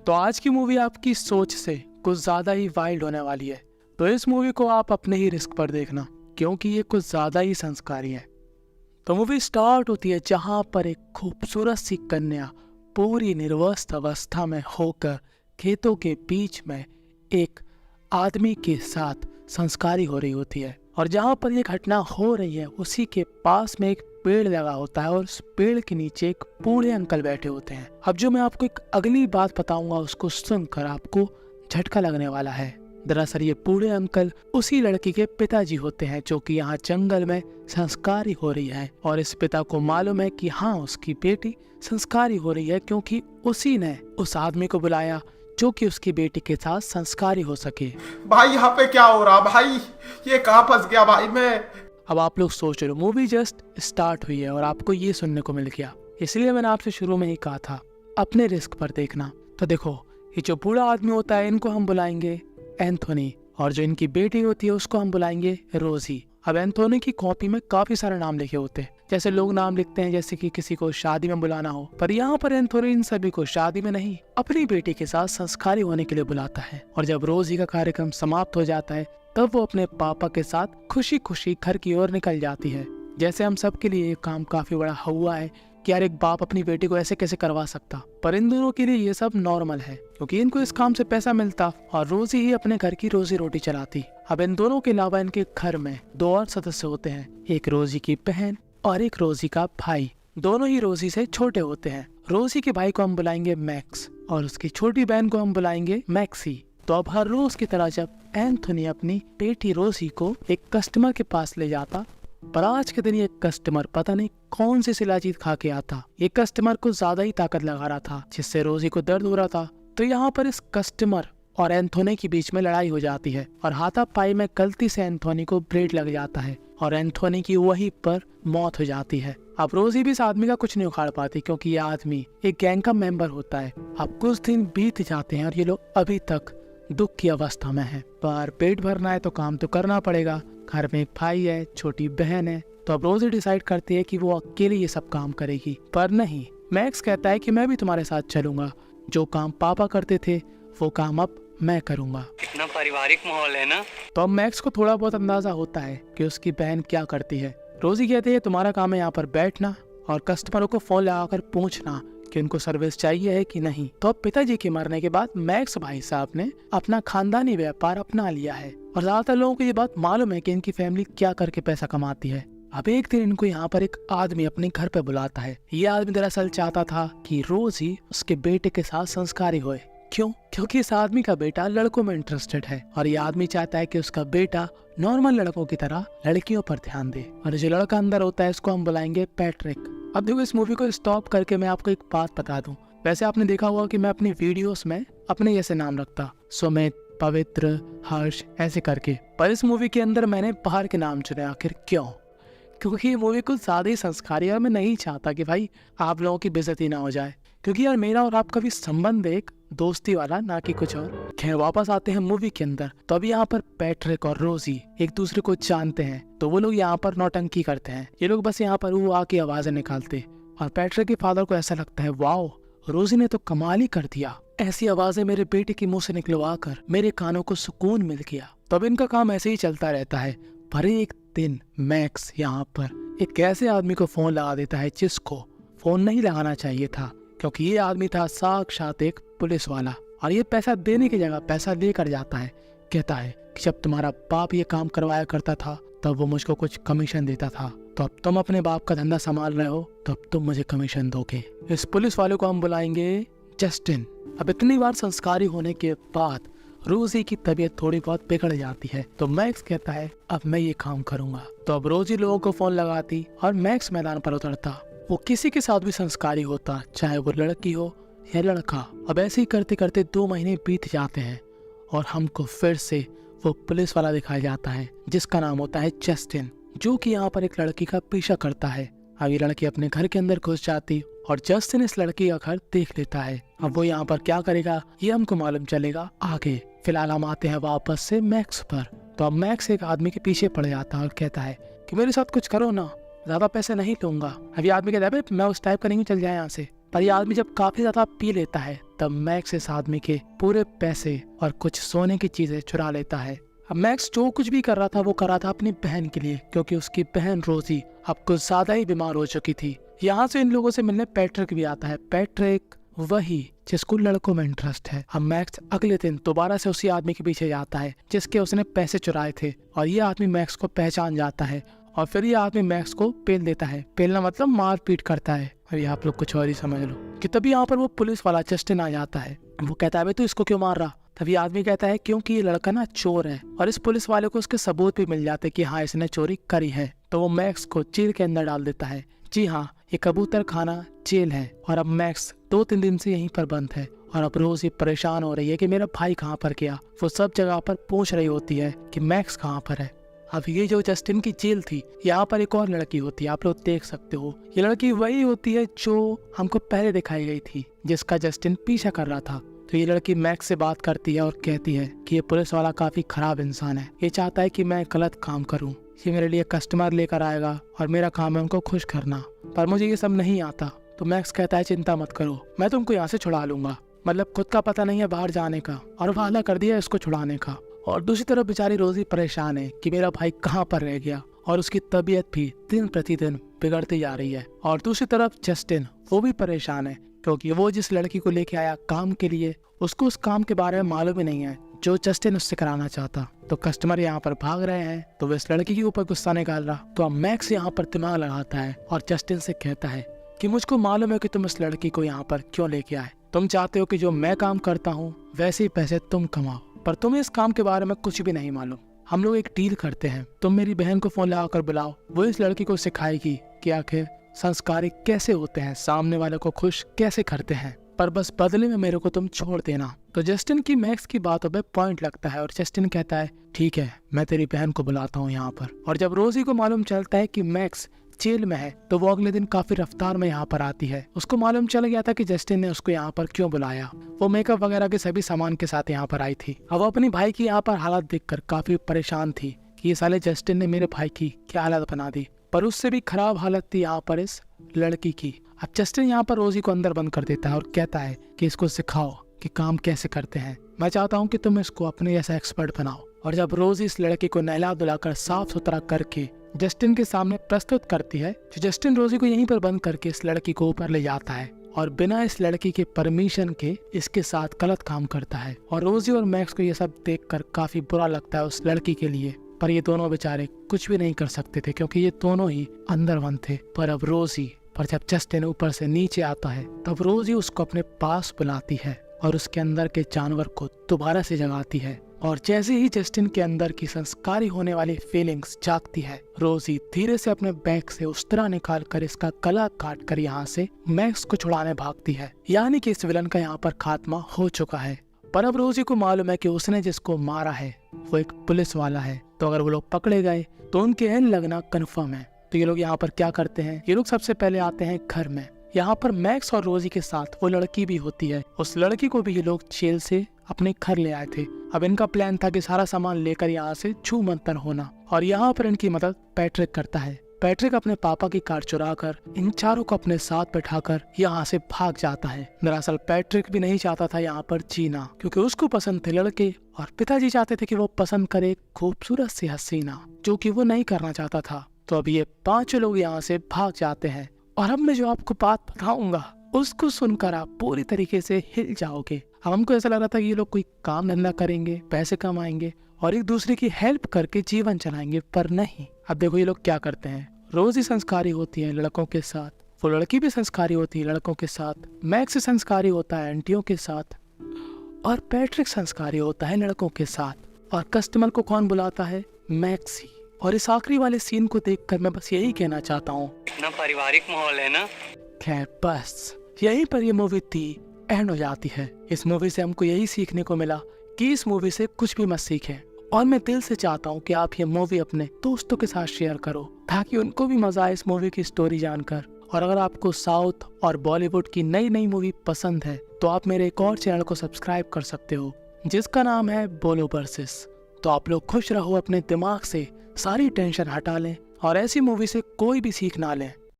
तो आज की मूवी आपकी सोच से कुछ ज्यादा ही वाइल्ड होने वाली है, तो इस मूवी को आप अपने ही रिस्क पर देखना क्योंकि ये कुछ ज्यादा ही संस्कारी है। तो मूवी स्टार्ट होती है जहां पर एक खूबसूरत सी कन्या पूरी निर्वस्त्र अवस्था में होकर खेतों के बीच में एक आदमी के साथ संस्कारी हो रही होती है, और जहां पर ये घटना हो रही है उसी के पास में एक पेड़ लगा होता है और उस पेड़ के नीचे एक बूढ़े अंकल बैठे होते हैं। अब जो मैं आपको एक अगली बात बताऊंगा उसको सुनकर आपको झटका लगने वाला है। दरअसल ये बूढ़े अंकल उसी लड़की के पिताजी होते हैं जो कि यहाँ जंगल में संस्कारी हो रही है, और इस पिता को मालूम है कि हाँ उसकी बेटी संस्कारी हो रही है क्योंकि उसी ने उस आदमी को बुलाया जो कि उसकी बेटी के साथ संस्कारी हो सके। भाई यहाँ पे क्या हो रहा भाई, ये कहाँ फंस गया भाई मैं। अब आप लोग सोच रहे हो मूवी जस्ट स्टार्ट हुई है और आपको ये सुनने को मिल गया, इसलिए मैंने आपसे शुरू में ही कहा था अपने रिस्क पर देखना। तो देखो ये जो बूढ़ा आदमी होता है इनको हम बुलाएंगे एंथोनी, और जो इनकी बेटी होती है उसको हम बुलाएंगे रोजी। अब एंथोनी की कॉपी में काफी सारे नाम लिखे होते हैं, जैसे लोग नाम लिखते हैं जैसे कि किसी को शादी में बुलाना हो, पर यहाँ पर एंथोनी इन सभी को शादी में नहीं अपनी बेटी के साथ संस्कारी होने के लिए बुलाता है। और जब रोजी का कार्यक्रम समाप्त हो जाता है तब वो अपने पापा के साथ खुशी खुशी घर की ओर निकल जाती है। जैसे हम सब के लिए ये काम काफी बड़ा हुआ है कि यार एक बाप अपनी बेटी को ऐसे कैसे करवा सकता, पर इन दोनों के लिए ये सब नॉर्मल है क्योंकि इनको इस काम से पैसा मिलता और रोजी ही अपने घर की रोजी रोटी चलाती। अब इन दोनों के अलावा इनके घर में दो और सदस्य होते हैं, एक रोजी की बहन और एक रोजी का भाई। दोनों ही रोजी से छोटे होते हैं। रोजी के भाई को हम बुलाएंगे मैक्स और उसकी छोटी बहन को हम बुलाएंगे मैक्सी। तो अब हर रोज की तरह जब एंथोनी अपनी बेटी रोजी को एक कस्टमर के पास ले जाता, पर आज के दिन ये कस्टमर पता नहीं कौन सी शिलाजीत खा के आता। ये कस्टमर को ज्यादा ही ताकत लगा रहा था जिससे रोजी को दर्द हो रहा था। तो यहाँ पर इस कस्टमर और एंथोनी के बीच में लड़ाई हो जाती है और हाथापाई में गलती से एंथोनी को ब्लेड लग जाता है और एंथोनी की वहीं पर मौत हो जाती है। अब रोजी भी इस आदमी का कुछ नहीं उखाड़ पाती क्योंकि ये आदमी एक गैंग का मेंबर होता है। अब कुछ दिन बीत जाते हैं और ये लोग अभी तक दुख की अवस्था में है, पर पेट भरना है तो काम तो करना पड़ेगा। घर में एक भाई है, छोटी बहन है, तो अब रोजी डिसाइड करती है कि वो अकेले ये सब काम करेगी। पर नहीं, मैक्स कहता है कि मैं भी तुम्हारे साथ चलूंगा, जो काम पापा करते थे वो काम अब मैं करूंगा। कितना पारिवारिक माहौल है ना। तो अब मैक्स को थोड़ा बहुत अंदाजा होता है कि उसकी बहन क्या करती है। रोजी कहती है तुम्हारा काम है यहाँ पर बैठना और कस्टमरों को फोन लगाकर पूछना कि उनको सर्विस चाहिए है कि नहीं। तो अब पिताजी के मरने के बाद मैक्स भाई साहब ने अपना खानदानी व्यापार अपना लिया है और ज्यादातर लोगों को ये बात मालूम है कि इनकी फैमिली क्या करके पैसा कमाती है। अब एक दिन इनको यहाँ पर एक आदमी अपने घर पे बुलाता है। ये आदमी दरअसल चाहता था कि रोजी उसके बेटे के साथ संस्कारी होए। क्यों? क्योंकि इस आदमी का बेटा लड़कों में इंटरेस्टेड है और ये आदमी चाहता है कि उसका बेटा नॉर्मल लड़कों की तरह लड़कियों पर ध्यान दे। और जो लड़का अंदर होता है इसको हम बुलाएंगे पैट्रिक। अब देखो इस मूवी को स्टॉप करके मैं आपको एक बात बता दूं। वैसे आपने देखा होगा कि मैं अपनी वीडियोस में अपने जैसे नाम रखता, सुमित, पवित्र, हर्ष ऐसे करके, पर इस मूवी के अंदर मैंने बाहर के नाम चुने। आखिर क्यों? क्योंकि ये मूवी कुछ ज्यादा ही संस्कारी है और मैं नहीं चाहता कि भाई आप लोगों की बेइज्जती ना हो जाए, क्योंकि यार मेरा और आपका भी संबंध एक दोस्ती वाला, ना कि कुछ और। खैर वापस आते हैं मूवी के अंदर। तो अभी यहाँ पर पैट्रिक और रोजी एक दूसरे को जानते हैं, तो वो लोग यहाँ पर नौटंकी करते हैं। ये लोग बस यहाँ पर वो आके आवाजें निकालते और पैट्रिक के फादर को ऐसा लगता है वाओ रोजी ने तो कमाल ही कर दिया, ऐसी आवाजें मेरे बेटे के मुंह से निकलवा कर मेरे कानों को सुकून मिल गया। तब इनका काम ऐसे ही चलता रहता है। पर एक दिन मैक्स यहाँ पर एक ऐसे आदमी को फोन लगा देता है जिसको फोन नहीं लगाना चाहिए था, क्योंकि ये आदमी था साक्षात एक पुलिस वाला, और ये पैसा देने की जगह पैसा लेकर जाता है। कहता है कि जब तुम्हारा बाप ये काम करवाया करता था तब वो मुझको कुछ कमीशन देता था, तो अब तुम अपने बाप का धंधा संभाल रहे हो तो अब तुम मुझे कमीशन दोगे। इस पुलिस वाले को हम बुलाएंगे जस्टिन। अब इतनी बार संस्कारी होने के बाद रोजी की तबीयत थोड़ी बहुत बिगड़ जाती है, तो मैक्स कहता है अब मैं ये काम करूंगा। तो अब रोजी लोगों को फोन लगाती और मैक्स मैदान पर उतरता। वो किसी के साथ भी संस्कारी होता, चाहे वो लड़की हो या लड़का। अब ऐसे ही करते करते 2 महीने बीत जाते हैं और हमको फिर से वो पुलिस वाला दिखाया जाता है जिसका नाम होता है जस्टिन, जो कि यहाँ पर एक लड़की का पीछा करता है। अब ये लड़की अपने घर के अंदर घुस जाती और जस्टिन इस लड़की का घर देख लेता है। अब वो यहाँ पर क्या करेगा ये हमको मालूम चलेगा आगे। फिलहाल हम आते हैं वापस से मैक्स पर। तो अब मैक्स एक आदमी के पीछे पड़ जाता है और कहता है कि मेरे साथ कुछ करो ना, ज्यादा पैसे नहीं लूंगा। अभी आदमी कहता है मैं उस टाइप का नहीं, चल जाए यहाँ से। पर ये आदमी जब काफी ज्यादा पी लेता है तब मैक्स इस आदमी के पूरे पैसे और कुछ सोने की चीजें चुरा लेता है। अब मैक्स जो कुछ भी कर रहा था वो कर रहा था अपनी बहन के लिए, क्योंकि उसकी बहन रोजी अब कुछ ज्यादा ही बीमार हो चुकी थी। यहाँ से इन लोगों से मिलने पैट्रिक भी आता है। पैट्रिक वही जिसको लड़कों में इंटरेस्ट है। अब मैक्स अगले दिन दोबारा से उसी आदमी के पीछे जाता है जिसके उसने पैसे चुराए थे, और ये आदमी मैक्स को पहचान जाता है और फिर ये आदमी मैक्स को पेल देता है। पेलना मतलब मार पीट करता है। अभी आप लोग कुछ और ही समझ लो कि तभी यहाँ पर वो पुलिस वाला जस्टिन आ जाता है। वो कहता है भाई तू इसको क्यों मार रहा? तभी आदमी कहता है क्योंकि ये लड़का ना चोर है, और इस पुलिस वाले को उसके सबूत भी मिल जाते कि हाँ इसने चोरी करी है। तो वो मैक्स को जेल के अंदर डाल देता है। जी हाँ, ये कबूतर खाना जेल है, और अब मैक्स 2-3 दिन से यहीं पर बंद है। और अब रोज ये परेशान हो रही है कि मेरा भाई कहाँ पर गया। वो सब जगह पर पूछ रही होती है कि मैक्स कहाँ पर है। अब ये जो जस्टिन की जेल थी, यहाँ पर एक और लड़की होती है, आप लोग देख सकते हो। ये लड़की वही होती है जो हमको पहले दिखाई गई थी, जिसका जस्टिन पीछा कर रहा था। तो ये लड़की मैक्स से बात करती है और कहती है कि ये पुलिस वाला काफी खराब इंसान है। ये चाहता है कि मैं गलत काम करूं। ये मेरे लिए कस्टमर लेकर आएगा और मेरा काम है उनको खुश करना, पर मुझे ये सब नहीं आता। तो मैक्स कहता है चिंता मत करो, मैं तुमको यहाँ से छुड़ा लूंगा। मतलब खुद का पता नहीं है बाहर जाने का, और वादा कर दिया इसको छुड़ाने का। और दूसरी तरफ बेचारी रोजी परेशान है कि मेरा भाई कहाँ पर रह गया, और उसकी तबीयत भी दिन प्रतिदिन बिगड़ती जा रही है। और दूसरी तरफ जस्टिन, वो भी परेशान है क्योंकि वो जिस लड़की को लेके आया काम के लिए, उसको उस काम के बारे में मालूम ही नहीं है जो जस्टिन उससे कराना चाहता। तो कस्टमर यहाँ पर भाग रहे हैं, तो वो इस लड़की के ऊपर गुस्सा निकाल रहा। तो अब मैक्स यहाँ पर दिमाग लगाता है और जस्टिन से कहता है कि मुझको मालूम है कि तुम इस लड़की को यहाँ पर क्यों लेके आए। तुम चाहते हो कि जो मैं काम करता हूँ वैसे ही पैसे तुम कमाओ, पर तुम्हें इस काम के बारे में कुछ भी नहीं मालूम। हम लोग एक डील करते हैं, तुम मेरी बहन को फोन लगाकर बुलाओ, वो इस लड़की को सिखाएगी कि आखिर संस्कारी कैसे होते हैं, सामने वाले को खुश कैसे करते हैं, पर बस बदले में मेरे को तुम छोड़ देना। तो जस्टिन की मैक्स की बातों पे पॉइंट लगता है और जस्टिन कहता है ठीक है, मैं तेरी बहन को बुलाता हूँ यहाँ पर। और जब रोजी को मालूम चलता है कि मैक्स जेल में है, तो वो अगले दिन काफी रफ्तार में यहाँ पर आती है। उसको मालूम चल गया था कि जस्टिन ने उसको यहाँ पर क्यों बुलाया। वो मेकअप वगैरह के सभी सामान के साथ यहाँ पर आई थी। अब वो अपनी भाई की यहाँ पर हालत देखकर काफी परेशान थी कि ये साले जस्टिन ने मेरे भाई की क्या हालत बना दी। पर उससे भी खराब हालत थी यहाँ पर इस लड़की की। अब जस्टिन यहाँ पर रोजी को अंदर बंद कर देता है और कहता है कि इसको सिखाओ कि काम कैसे करते हैं। मैं चाहता हूँ कि तुम इसको अपने जैसा एक्सपर्ट बनाओ। और जब रोजी इस लड़की को नहला धुलाकर साफ सुथरा करके जस्टिन के सामने प्रस्तुत करती है, तो जस्टिन रोजी को यहीं पर बंद करके इस लड़की को ऊपर ले जाता है और बिना इस लड़की के परमिशन के इसके साथ गलत काम करता है। और रोजी और मैक्स को ये सब देखकर काफी बुरा लगता है उस लड़की के लिए, पर ये दोनों बेचारे कुछ भी नहीं कर सकते थे क्योंकि ये दोनों ही अंदर बंद थे। पर जब जस्टिन ऊपर से नीचे आता है तब रोजी उसको अपने पास बुलाती है और उसके अंदर के जानवर को दोबारा से जगाती है। और जैसे ही जस्टिन के अंदर की संस्कारी होने वाली फीलिंग्स जागती है, रोजी धीरे से अपने बैग से उस तरह निकाल कर इसका गला काट कर यहाँ से मैक्स को छुड़ाने भागती है। यानी कि इस विलन का यहाँ पर खात्मा हो चुका है। पर अब रोजी को मालूम है कि उसने जिसको मारा है वो एक पुलिस वाला है, तो अगर वो लोग पकड़े गए तो उनके एंड लगना कन्फर्म है। तो ये लोग यहाँ पर क्या करते हैं, ये लोग सबसे पहले आते हैं घर में। यहाँ पर मैक्स और रोजी के साथ वो लड़की भी होती है। उस लड़की को भी ये लोग जेल से अपने घर ले आए थे। अब इनका प्लान था कि सारा सामान लेकर यहाँ से छू मंतर होना, और यहाँ पर इनकी मदद पैट्रिक करता है। पैट्रिक अपने पापा की कार चुराकर इन चारों को अपने साथ बैठाकर यहाँ से भाग जाता है। दरअसल पैट्रिक भी नहीं चाहता था यहाँ पर जीना, क्योंकि उसको पसंद थे लड़के और पिताजी चाहते थे कि वो पसंद करे खूबसूरत सी हसीना, जो कि वो नहीं करना चाहता था। तो अब ये पांचों लोग यहाँ से भाग जाते हैं। और अब मैं जो आपको बात बताऊंगा उसको सुनकर आप पूरी तरीके से हिल जाओगे। अब हमको ऐसा लग रहा था कि ये लोग कोई काम धंधा करेंगे, पैसे कमाएंगे और एक दूसरे की हेल्प करके जीवन चलाएंगे, पर नहीं। अब देखो ये लोग क्या करते हैं। रोजी संस्कारी होती है लड़कों के साथ, वो लड़की भी संस्कारी होती है लड़कों के साथ, मैक्स संस्कारी होता है आंटियों के साथ, और पैट्रिक संस्कारी होता है लड़कों के साथ। और कस्टमर को कौन बुलाता है? मैक्स ही। और इस आखिरी वाले सीन को देखकर मैं बस यही कहना चाहता हूँ, इतना पारिवारिक माहौल है ना। खैर बस यहीं पर ये मूवी थी एंड हो जाती है। इस मूवी से हमको यही सीखने को मिला कि इस मूवी से कुछ भी मत सीखें, और मैं दिल से चाहता हूँ कि आप ये मूवी अपने दोस्तों के साथ शेयर करो ताकि उनको भी मजा आए इस मूवी की स्टोरी जानकर। और अगर आपको साउथ और बॉलीवुड की नई नई मूवी पसंद है तो आप मेरे एक और चैनल को सब्सक्राइब कर सकते हो जिसका नाम है बोलो वर्सेस। तो आप लोग खुश रहो, अपने दिमाग से सारी टेंशन हटा लें और ऐसी मूवी से कोई भी सीख ना लें।